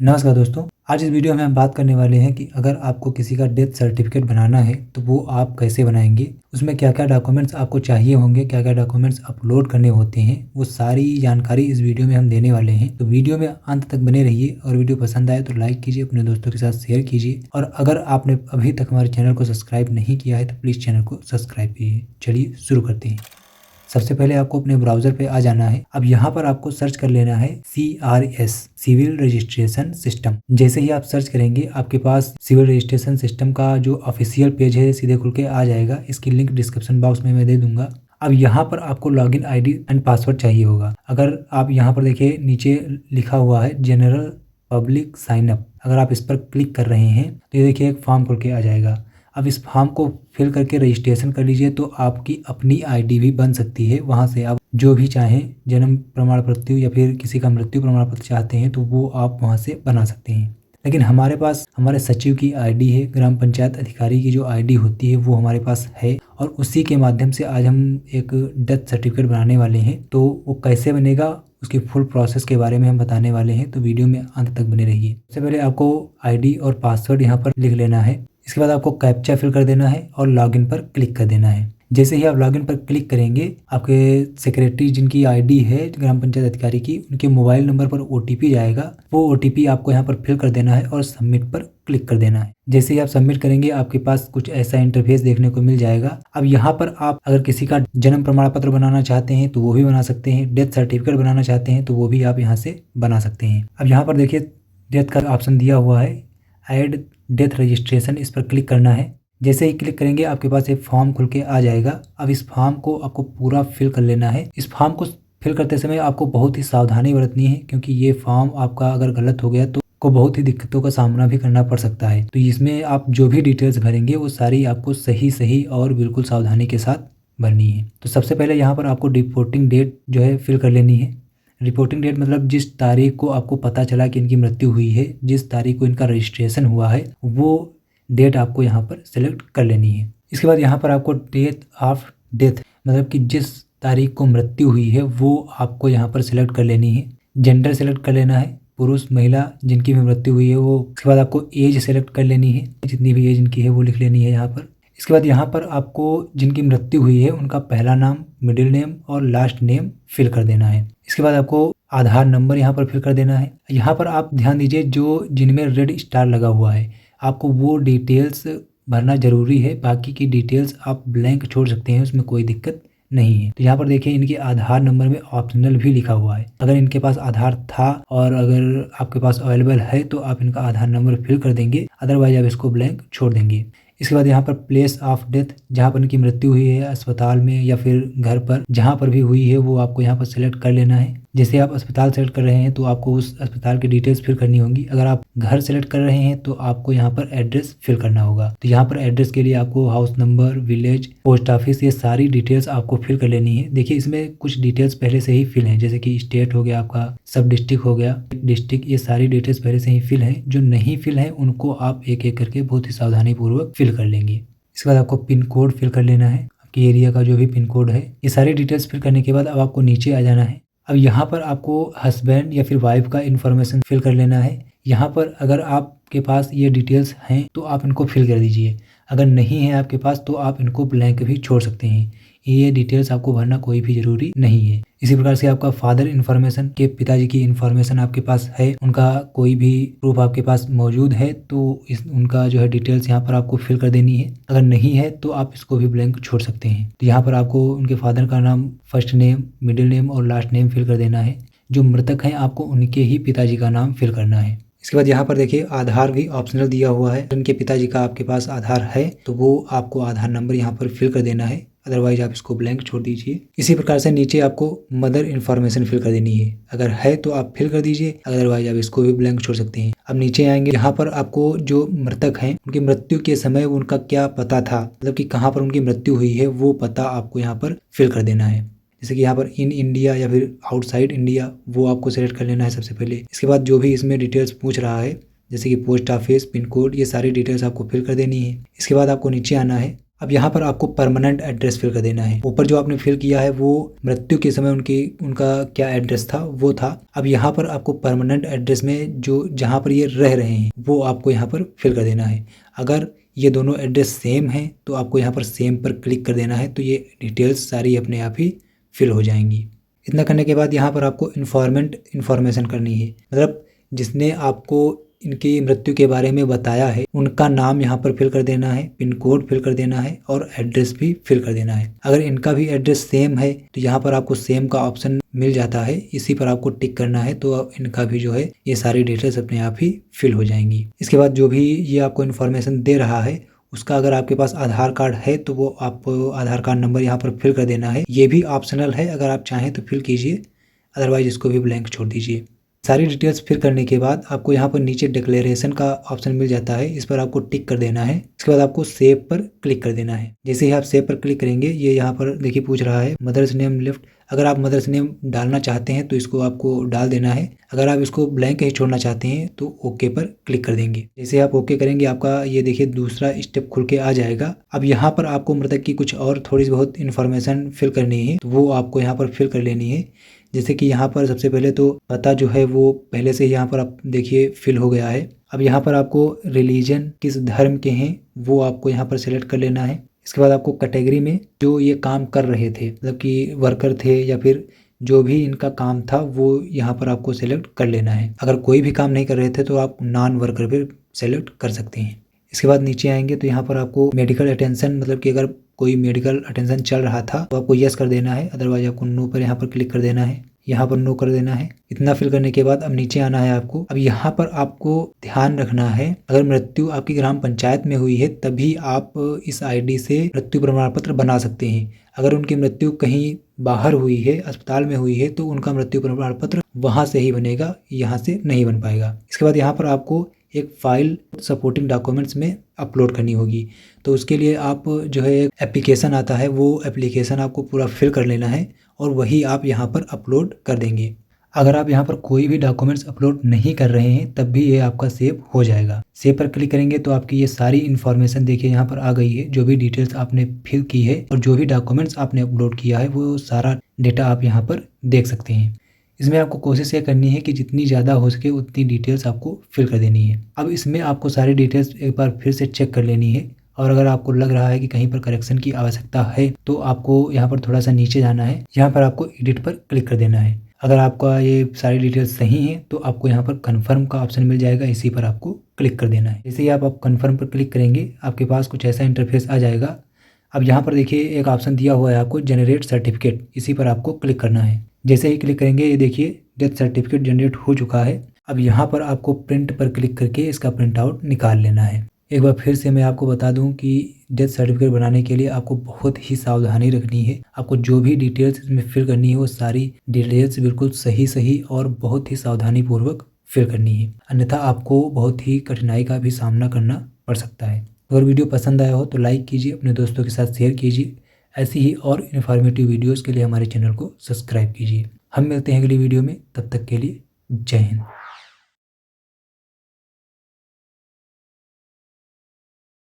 नमस्कार दोस्तों, आज इस वीडियो में हम बात करने वाले हैं कि अगर आपको किसी का डेथ सर्टिफिकेट बनाना है तो वो आप कैसे बनाएंगे, उसमें क्या क्या डॉक्यूमेंट्स आपको चाहिए होंगे, क्या क्या डॉक्यूमेंट्स अपलोड करने होते हैं, वो सारी जानकारी इस वीडियो में हम देने वाले हैं। तो वीडियो में अंत तक बने रहिए और वीडियो पसंद आए तो लाइक कीजिए, अपने दोस्तों के साथ शेयर कीजिए और अगर आपने अभी तक हमारे चैनल को सब्सक्राइब नहीं किया है तो प्लीज़ चैनल को सब्सक्राइब कीजिए। चलिए शुरू करते हैं। सबसे पहले आपको अपने ब्राउज़र पे आ जाना है। अब यहाँ पर आपको सर्च कर लेना है CRS सिविल रजिस्ट्रेशन सिस्टम। जैसे ही आप सर्च करेंगे आपके पास सिविल रजिस्ट्रेशन सिस्टम का जो ऑफिशियल पेज है सीधे खुल के आ जाएगा। इसकी लिंक डिस्क्रिप्शन बॉक्स में मैं दे दूंगा। अब यहाँ पर आपको लॉगिन आईडी एंड पासवर्ड चाहिए होगा। अगर आप यहाँ पर देखिए नीचे लिखा हुआ है जनरल पब्लिक साइन अप, अगर आप इस पर क्लिक कर रहे हैं तो ये देखिए एक फॉर्म खुल के आ जाएगा। अब इस फॉर्म को फिल करके रजिस्ट्रेशन कर लीजिए तो आपकी अपनी आईडी भी बन सकती है। वहाँ से आप जो भी चाहें, जन्म प्रमाण पत्र या फिर किसी का मृत्यु प्रमाण पत्र चाहते हैं तो वो आप वहाँ से बना सकते हैं। लेकिन हमारे पास हमारे सचिव की आईडी है, ग्राम पंचायत अधिकारी की जो आईडी होती है वो हमारे पास है और उसी के माध्यम से आज हम एक डेथ सर्टिफिकेट बनाने वाले हैं। तो वो कैसे बनेगा उसकी फुल प्रोसेस के बारे में हम बताने वाले हैं, तो वीडियो में अंत तक बने रहिए। सबसे पहले आपको आईडी और पासवर्ड यहाँ पर लिख लेना है। इसके बाद आपको कैप्चा फिल कर देना है और लॉगिन पर क्लिक कर देना है। जैसे ही आप लॉगिन पर क्लिक करेंगे आपके सेक्रेटरी जिनकी आईडी है ग्राम पंचायत अधिकारी की, उनके मोबाइल नंबर पर OTP जाएगा। वो OTP आपको यहाँ पर फिल कर देना है और सबमिट पर क्लिक कर देना है। जैसे ही आप सबमिट करेंगे आपके पास कुछ ऐसा इंटरफेस देखने को मिल जाएगा। अब यहाँ पर आप अगर किसी का जन्म प्रमाण पत्र बनाना चाहते हैं तो वो भी बना सकते हैं, डेथ सर्टिफिकेट बनाना चाहते हैं तो वो भी आप यहाँ से बना सकते हैं। अब यहाँ पर देखिए डेथ का ऑप्शन दिया हुआ है, ऐड डेथ रजिस्ट्रेशन, इस पर क्लिक करना है। जैसे ही क्लिक करेंगे आपके पास एक फॉर्म खुल के आ जाएगा। अब इस फॉर्म को आपको पूरा फिल कर लेना है। इस फॉर्म को फिल करते समय आपको बहुत ही सावधानी बरतनी है क्योंकि ये फॉर्म आपका अगर गलत हो गया तो आपको बहुत ही दिक्कतों का सामना भी करना पड़ सकता है। तो इसमें आप जो भी डिटेल्स भरेंगे वो सारी आपको सही और बिल्कुल सावधानी के साथ भरनी है। तो सबसे पहले यहाँ पर आपको रिपोर्टिंग डेट जो है फिल कर लेनी है। रिपोर्टिंग डेट मतलब जिस तारीख को आपको पता चला कि इनकी मृत्यु हुई है, जिस तारीख को इनका रजिस्ट्रेशन हुआ है, वो डेट आपको यहाँ पर सेलेक्ट कर लेनी है। इसके बाद यहाँ पर आपको डेट ऑफ डेथ मतलब कि जिस तारीख को मृत्यु हुई है वो आपको यहाँ पर सेलेक्ट कर लेनी है। जेंडर सेलेक्ट कर लेना है, पुरुष महिला जिनकी भी मृत्यु हुई है वो। इसके बाद आपको एज सेलेक्ट कर लेनी है, जितनी भी एज इनकी है वो लिख लेनी है यहाँ पर। इसके बाद यहाँ पर आपको जिनकी मृत्यु हुई है उनका पहला नाम, मिडिल नेम और लास्ट नेम फिल कर देना है। इसके बाद आपको आधार नंबर यहाँ पर फिल कर देना है। यहाँ पर आप ध्यान दीजिए जो जिनमें रेड स्टार लगा हुआ है आपको वो डिटेल्स भरना जरूरी है, बाकी की डिटेल्स आप ब्लैंक छोड़ सकते हैं, उसमें कोई दिक्कत नहीं है। तो यहाँ पर देखिए इनके आधार नंबर में ऑप्शनल भी लिखा हुआ है। अगर इनके पास आधार था और अगर आपके पास अवेलेबल है तो आप इनका आधार नंबर फिल कर देंगे, अदरवाइज आप इसको ब्लैंक छोड़ देंगे। इसके बाद यहाँ पर प्लेस ऑफ डेथ, जहाँ पर इनकी मृत्यु हुई है अस्पताल में या फिर घर पर, जहाँ पर भी हुई है वो आपको यहाँ पर सेलेक्ट कर लेना है। जैसे आप अस्पताल सेलेक्ट कर रहे हैं तो आपको उस अस्पताल की डिटेल्स फिल करनी होगी। अगर आप घर सेलेक्ट कर रहे हैं तो आपको यहाँ पर एड्रेस फिल करना होगा। तो यहाँ पर एड्रेस के लिए आपको house number, village, post office, ये सारी डिटेल्स आपको फिल कर लेनी है। देखिए इसमें कुछ डिटेल्स पहले से ही फिल हैं, जैसे कि स्टेट हो गया आपका, सब डिस्ट्रिक्ट हो गया, डिस्ट्रिक्ट, ये सारी डिटेल्स पहले से ही फिल हैं। जो नहीं फिल है उनको आप एक एक करके बहुत ही सावधानी पूर्वक फिल कर लेंगे। इसके बाद आपको पिन कोड फिल कर लेना है, आपके एरिया का जो भी पिन कोड है। ये सारी डिटेल्स फिल करने के बाद अब आपको नीचे आ जाना है। अब यहाँ पर आपको हस्बैंड या फिर वाइफ का इन्फॉर्मेशन फिल कर लेना है। यहाँ पर अगर आपके पास ये डिटेल्स हैं तो आप इनको फिल कर दीजिए, अगर नहीं है आपके पास तो आप इनको ब्लैंक भी छोड़ सकते हैं। ये डिटेल्स आपको भरना कोई भी जरूरी नहीं है। इसी प्रकार से आपका फादर इन्फॉर्मेशन के पिताजी की इन्फॉर्मेशन आपके पास है, उनका कोई भी प्रूफ आपके पास मौजूद है तो उनका जो है डिटेल्स यहाँ पर आपको फिल कर देनी है। अगर नहीं है तो आप इसको भी ब्लैंक छोड़ सकते हैं। तो यहाँ पर आपको उनके फादर का नाम, फर्स्ट नेम, मिडिल नेम और लास्ट नेम फिल कर देना है। जो मृतक हैं आपको उनके ही पिताजी का नाम फिल करना है। इसके बाद यहाँ पर देखिए आधार भी ऑप्शनल दिया हुआ है। उनके पिताजी का आपके पास आधार है तो वो आपको आधार नंबर यहाँ पर फिल कर देना है, अदरवाइज आप इसको ब्लैंक छोड़ दीजिए। इसी प्रकार से नीचे आपको मदर इन्फॉर्मेशन फिल कर देनी है, अगर है तो आप फिल कर दीजिए, अदरवाइज आप इसको भी ब्लैंक छोड़ सकते हैं। अब नीचे आएंगे, यहाँ पर आपको जो मृतक हैं उनकी मृत्यु के समय उनका क्या पता था, मतलब कि कहाँ पर उनकी मृत्यु हुई है वो पता आपको यहाँ पर फिल कर देना है। जैसे कि यहाँ पर इन इंडिया या फिर आउटसाइड इंडिया, वो आपको सेलेक्ट कर लेना है सबसे पहले। इसके बाद जो भी इसमें डिटेल्स पूछ रहा है जैसे कि पोस्ट ऑफिस, पिन कोड, ये सारी डिटेल्स आपको फिल कर देनी है। इसके बाद आपको नीचे आना है, अब यहाँ पर आपको परमानेंट एड्रेस फिल कर देना है। ऊपर जो आपने फिल किया है वो मृत्यु के समय उनका क्या एड्रेस था वो था। अब यहाँ पर आपको परमानेंट एड्रेस में जो जहाँ पर ये रह रहे हैं वो आपको यहाँ पर फिल कर देना है। अगर ये दोनों एड्रेस सेम हैं तो आपको यहाँ पर सेम पर क्लिक कर देना है, तो ये डिटेल्स सारी अपने आप ही फिल हो जाएंगी। इतना करने के बाद यहाँ पर आपको इन्फॉर्मेशन करनी है, मतलब जिसने आपको इनकी मृत्यु के बारे में बताया है उनका नाम यहाँ पर फिल कर देना है, पिन कोड फिल कर देना है और एड्रेस भी फिल कर देना है। अगर इनका भी एड्रेस सेम है तो यहाँ पर आपको सेम का ऑप्शन मिल जाता है, इसी पर आपको टिक करना है, तो इनका भी जो है ये सारी डिटेल्स अपने आप ही फिल हो जाएंगी। इसके बाद जो भी ये आपको इन्फॉर्मेशन दे रहा है उसका अगर आपके पास आधार कार्ड है तो वो आपको आधार कार्ड नंबर यहाँ पर फिल कर देना है। ये भी ऑप्शनल है, अगर आप चाहें तो फिल कीजिए, अदरवाइज इसको भी ब्लैंक छोड़ दीजिए। सारी डिटेल्स फिल करने के बाद आपको यहाँ पर नीचे डिक्लेरेशन का ऑप्शन मिल जाता है, इस पर आपको टिक कर देना है। इसके बाद आपको सेव पर क्लिक कर देना है। जैसे ही आप सेव पर क्लिक करेंगे ये यहाँ पर देखिए पूछ रहा है मदर्स नेम लेफ्ट। अगर आप मदर्स नेम डालना चाहते हैं तो इसको आपको डाल देना है, अगर आप इसको ब्लैंक ही छोड़ना चाहते हैं तो ओके पर क्लिक कर देंगे। जैसे आप ओके करेंगे आपका ये देखिए दूसरा स्टेप खुल के आ जाएगा। अब यहाँ पर आपको मृतक की कुछ और थोड़ी बहुत इन्फॉर्मेशन फिल करनी है, तो वो आपको यहाँ पर फिल कर लेनी है। जैसे कि यहाँ पर सबसे पहले तो पता जो है वो पहले से यहाँ पर आप देखिए फिल हो गया है। अब यहाँ पर आपको रिलीजन किस धर्म के हैं वो आपको यहाँ पर सिलेक्ट कर लेना है। इसके बाद आपको कैटेगरी में जो ये काम कर रहे थे, मतलब कि वर्कर थे या फिर जो भी इनका काम था वो यहाँ पर आपको सिलेक्ट कर लेना है। अगर कोई भी काम नहीं कर रहे थे तो आप नॉन वर्कर भी सिलेक्ट कर सकते हैं। इसके बाद नीचे आएंगे तो यहाँ पर आपको मेडिकल अटेंशन, मतलब कि अगर कोई मेडिकल अटेंशन चल रहा था तो आपको यस कर देना है, अदरवाइज आपको नो पर यहाँ पर क्लिक कर देना है, यहाँ पर नो कर देना है। इतना फिल करने के बाद अब नीचे आना है आपको। अब यहाँ पर आपको ध्यान रखना है अगर मृत्यु आपकी ग्राम पंचायत में हुई है तभी आप इस आईडी से मृत्यु प्रमाण पत्र बना सकते हैं। अगर उनकी मृत्यु कहीं बाहर हुई है, अस्पताल में हुई है, तो उनका मृत्यु प्रमाण पत्र वहाँ से ही बनेगा, यहाँ से नहीं बन पाएगा। इसके बाद यहाँ पर आपको एक फाइल सपोर्टिंग डॉक्यूमेंट्स में अपलोड करनी होगी, तो उसके लिए आप जो है एक एप्लीकेशन आता है वो एप्लीकेशन आपको पूरा फिल कर लेना है और वही आप यहाँ पर अपलोड कर देंगे। अगर आप यहाँ पर कोई भी डॉक्यूमेंट्स अपलोड नहीं कर रहे हैं तब भी ये आपका सेव हो जाएगा। सेव पर क्लिक करेंगे तो आपकी ये सारी इन्फॉर्मेशन देखिए यहाँ पर आ गई है, जो भी डिटेल्स आपने फिल की है और जो भी डॉक्यूमेंट्स आपने अपलोड किया है वो सारा डेटा आप यहाँ पर देख सकते हैं। इसमें आपको कोशिश ये करनी है कि जितनी ज़्यादा हो सके उतनी डिटेल्स आपको फिल कर देनी है। अब इसमें आपको सारी डिटेल्स एक बार फिर से चेक कर लेनी है और अगर आपको लग रहा है कि कहीं पर करेक्शन की आवश्यकता है तो आपको यहाँ पर थोड़ा सा नीचे जाना है, यहाँ पर आपको एडिट पर क्लिक कर देना है। अगर आपका ये सारी डिटेल्स सही हैं तो आपको यहाँ पर कन्फर्म का ऑप्शन मिल जाएगा, इसी पर आपको क्लिक कर देना है। जैसे ही आप कन्फर्म पर क्लिक करेंगे आपके पास कुछ ऐसा इंटरफेस आ जाएगा। अब यहाँ पर देखिए एक ऑप्शन दिया हुआ है आपको जनरेट सर्टिफिकेट, इसी पर आपको क्लिक करना है। जैसे ही क्लिक करेंगे ये देखिए डेथ सर्टिफिकेट जनरेट हो चुका है। अब यहाँ पर आपको प्रिंट पर क्लिक करके इसका प्रिंट आउट निकाल लेना है। एक बार फिर से मैं आपको बता दूं कि डेथ सर्टिफिकेट बनाने के लिए आपको बहुत ही सावधानी रखनी है। आपको जो भी डिटेल्स इसमें फिल करनी है वो सारी डिटेल्स बिल्कुल सही और बहुत ही सावधानी पूर्वक फिल करनी है, अन्यथा आपको बहुत ही कठिनाई का भी सामना करना पड़ सकता है। अगर वीडियो पसंद आया हो तो लाइक कीजिए, अपने दोस्तों के साथ शेयर कीजिए। ऐसी ही और इन्फॉर्मेटिव वीडियोज़ के लिए हमारे चैनल को सब्सक्राइब कीजिए। हम मिलते हैं अगली वीडियो में, तब तक के लिए जय हिंद।